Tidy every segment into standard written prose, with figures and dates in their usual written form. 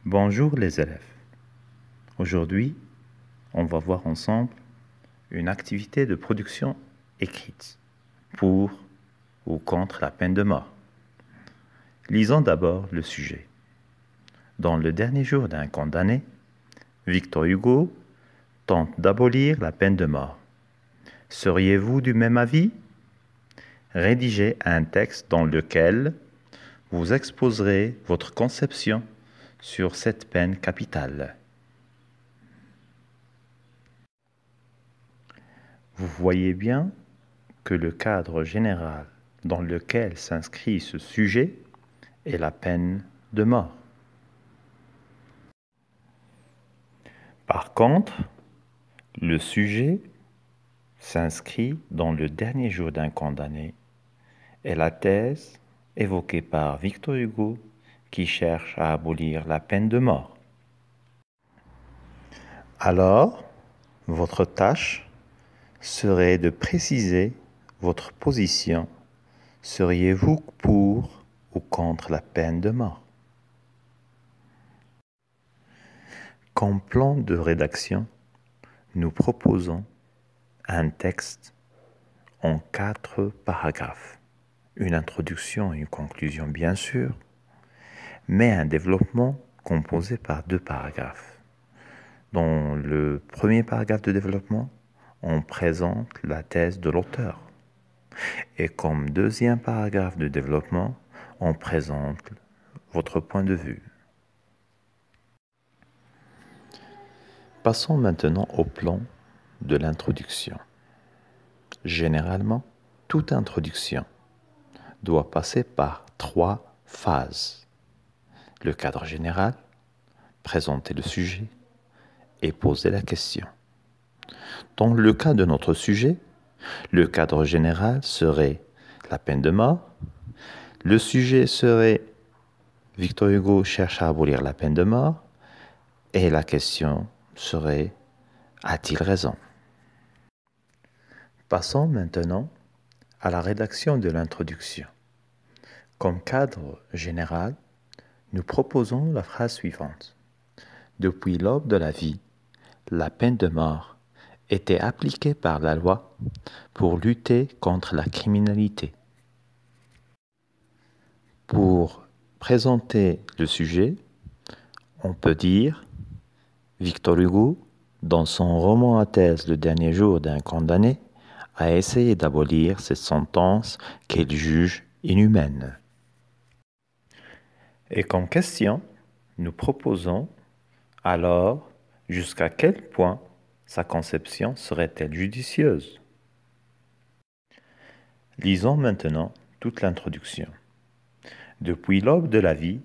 Bonjour les élèves. Aujourd'hui, on va voir ensemble une activité de production écrite pour ou contre la peine de mort. Lisons d'abord le sujet. Dans le dernier jour d'un condamné, Victor Hugo tente d'abolir la peine de mort. Seriez-vous du même avis? Rédigez un texte dans lequel vous exposerez votre conception sur cette peine capitale. Vous voyez bien que le cadre général dans lequel s'inscrit ce sujet est la peine de mort. Par contre, le sujet s'inscrit dans le dernier jour d'un condamné et la thèse évoquée par Victor Hugo qui cherche à abolir la peine de mort. Alors, votre tâche serait de préciser votre position. Seriez-vous pour ou contre la peine de mort? Comme plan de rédaction, nous proposons un texte en 4 paragraphes. Une introduction et une conclusion bien sûr, mais un développement composé par 2 paragraphes. Dans le premier paragraphe de développement, on présente la thèse de l'auteur. Et comme deuxième paragraphe de développement, on présente votre point de vue. Passons maintenant au plan de l'introduction. Généralement, toute introduction doit passer par 3 phases. Le cadre général, présenter le sujet et poser la question. Dans le cas de notre sujet, le cadre général serait la peine de mort. Le sujet serait Victor Hugo cherche à abolir la peine de mort. Et la question serait a-t-il raison? Passons maintenant à la rédaction de l'introduction. Comme cadre général, nous proposons la phrase suivante. Depuis l'aube de la vie, la peine de mort était appliquée par la loi pour lutter contre la criminalité. Pour présenter le sujet, on peut dire Victor Hugo, dans son roman à thèse Le dernier jour d'un condamné, a essayé d'abolir cette sentence qu'il juge inhumaine. Et comme question, nous proposons alors jusqu'à quel point sa conception serait-elle judicieuse? Lisons maintenant toute l'introduction. Depuis l'aube de la vie,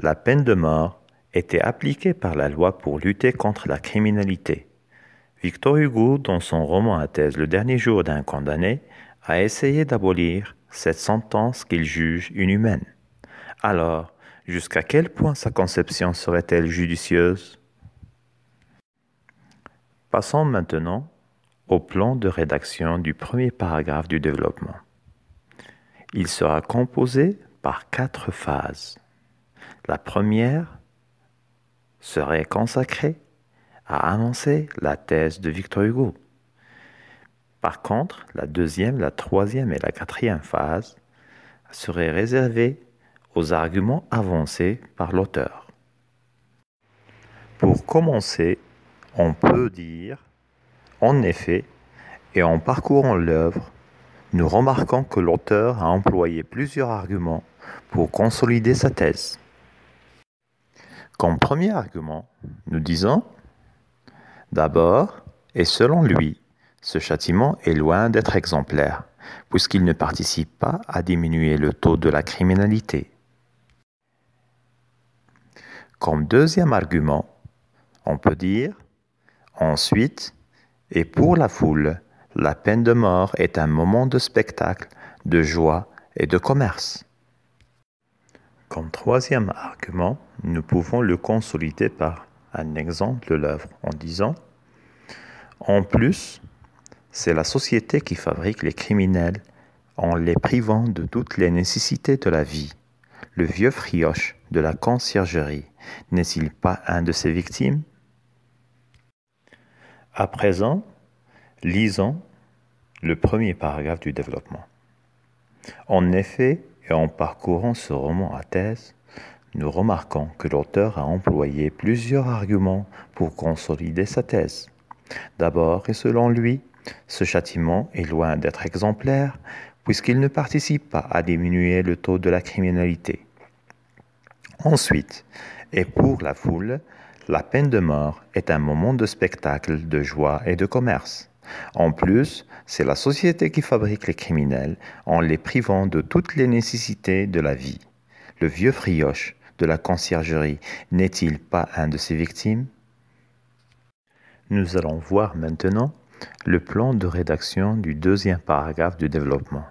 la peine de mort était appliquée par la loi pour lutter contre la criminalité. Victor Hugo, dans son roman à thèse Le dernier jour d'un condamné, a essayé d'abolir cette sentence qu'il juge inhumaine. Alors, jusqu'à quel point sa conception serait-elle judicieuse? Passons maintenant au plan de rédaction du premier paragraphe du développement. Il sera composé par 4 phases. La première serait consacrée à annoncer la thèse de Victor Hugo. Par contre, la deuxième, la troisième et la quatrième phase seraient réservées aux arguments avancés par l'auteur. Pour commencer, on peut dire, en effet, et en parcourant l'œuvre, nous remarquons que l'auteur a employé plusieurs arguments pour consolider sa thèse. Comme premier argument, nous disons d'abord, et selon lui, ce châtiment est loin d'être exemplaire, puisqu'il ne participe pas à diminuer le taux de la criminalité. Comme deuxième argument, on peut dire, ensuite, et pour la foule, la peine de mort est un moment de spectacle, de joie et de commerce. Comme troisième argument, nous pouvons le consolider par un exemple de l'œuvre en disant « En plus, c'est la société qui fabrique les criminels en les privant de toutes les nécessités de la vie. Le vieux Frioche de la conciergerie n'est-il pas un de ses victimes? À présent, lisons le premier paragraphe du développement. En effet, et en parcourant ce roman à thèse, nous remarquons que l'auteur a employé plusieurs arguments pour consolider sa thèse. D'abord, et selon lui, ce châtiment est loin d'être exemplaire puisqu'il ne participe pas à diminuer le taux de la criminalité. Ensuite, et pour la foule, la peine de mort est un moment de spectacle, de joie et de commerce. En plus, c'est la société qui fabrique les criminels en les privant de toutes les nécessités de la vie. Le vieux frioche de la conciergerie n'est-il pas un de ses victimes? Nous allons voir maintenant le plan de rédaction du deuxième paragraphe du développement.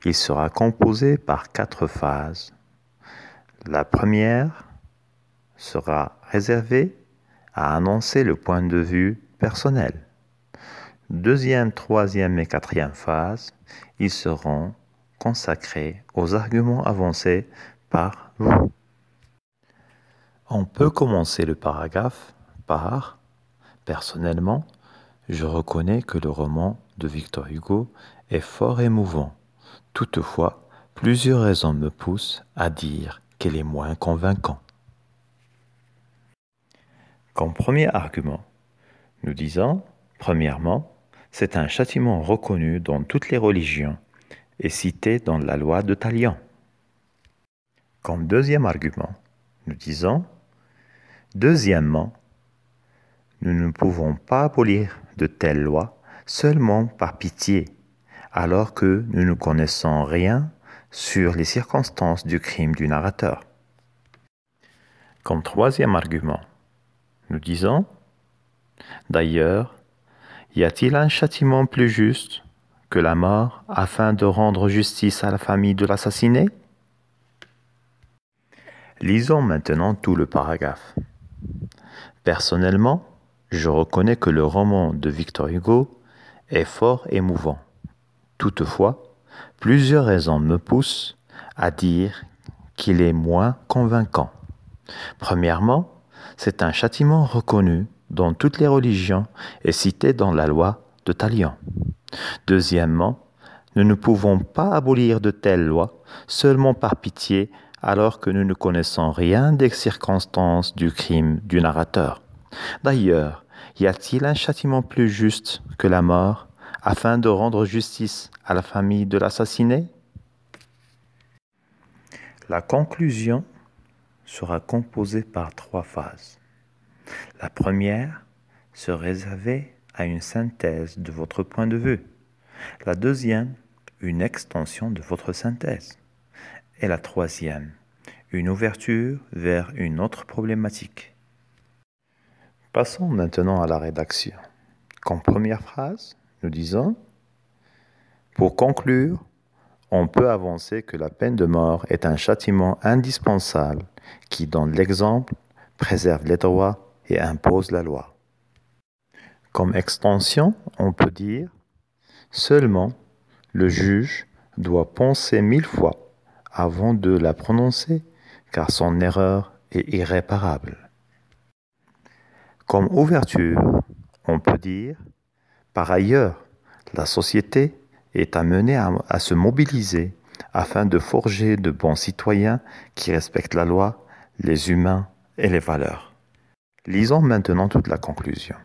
Il sera composé par 4 phases. La première sera réservée à annoncer le point de vue personnel. Deuxième, troisième et quatrième phases, ils seront consacrés aux arguments avancés par vous. On peut commencer le paragraphe par « Personnellement, je reconnais que le roman de Victor Hugo est fort émouvant. Toutefois, plusieurs raisons me poussent à dire qu'il est moins convaincant. » Comme premier argument, nous disons, premièrement, c'est un châtiment reconnu dans toutes les religions et cité dans la loi de Talion. Comme deuxième argument, nous disons, deuxièmement, nous ne pouvons pas abolir de telles lois seulement par pitié, alors que nous ne connaissons rien sur les circonstances du crime du narrateur. Comme troisième argument, nous disons, d'ailleurs, y a-t-il un châtiment plus juste que la mort afin de rendre justice à la famille de l'assassiné? Lisons maintenant tout le paragraphe. Personnellement, je reconnais que le roman de Victor Hugo est fort émouvant. Toutefois, plusieurs raisons me poussent à dire qu'il est moins convaincant. Premièrement, c'est un châtiment reconnu dans toutes les religions et cité dans la loi de Talion. Deuxièmement, nous ne pouvons pas abolir de telles lois seulement par pitié alors que nous ne connaissons rien des circonstances du crime du narrateur. D'ailleurs, y a-t-il un châtiment plus juste que la mort afin de rendre justice à la famille de l'assassiné? La conclusion sera composée par 3 phases. La première se réservait à une synthèse de votre point de vue. La deuxième, une extension de votre synthèse. Et la troisième, une ouverture vers une autre problématique. Passons maintenant à la rédaction. Comme première phrase, nous disons « Pour conclure, on peut avancer que la peine de mort est un châtiment indispensable qui, dans l'exemple, préserve les droits et impose la loi. » Comme extension, on peut dire « Seulement, le juge doit penser 1000 fois avant de la prononcer, car son erreur est irréparable. » Comme ouverture, on peut dire « Par ailleurs, la société est amenée à se mobiliser afin de forger de bons citoyens qui respectent la loi, les humains et les valeurs. » Lisons maintenant toute la conclusion.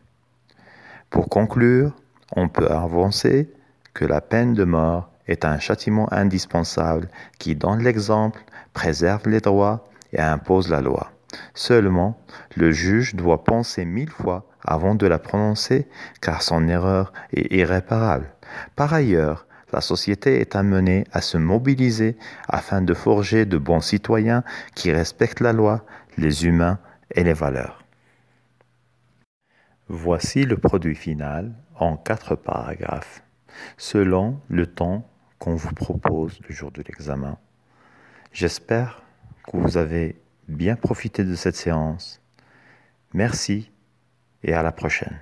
Pour conclure, on peut avancer que la peine de mort est un châtiment indispensable qui, dans l'exemple, préserve les droits et impose la loi. Seulement, le juge doit penser 1000 fois avant de la prononcer, car son erreur est irréparable. Par ailleurs, la société est amenée à se mobiliser afin de forger de bons citoyens qui respectent la loi, les humains et les valeurs. Voici le produit final en 4 paragraphes, selon le temps qu'on vous propose le jour de l'examen. J'espère que vous avez bien profité de cette séance. Merci et à la prochaine.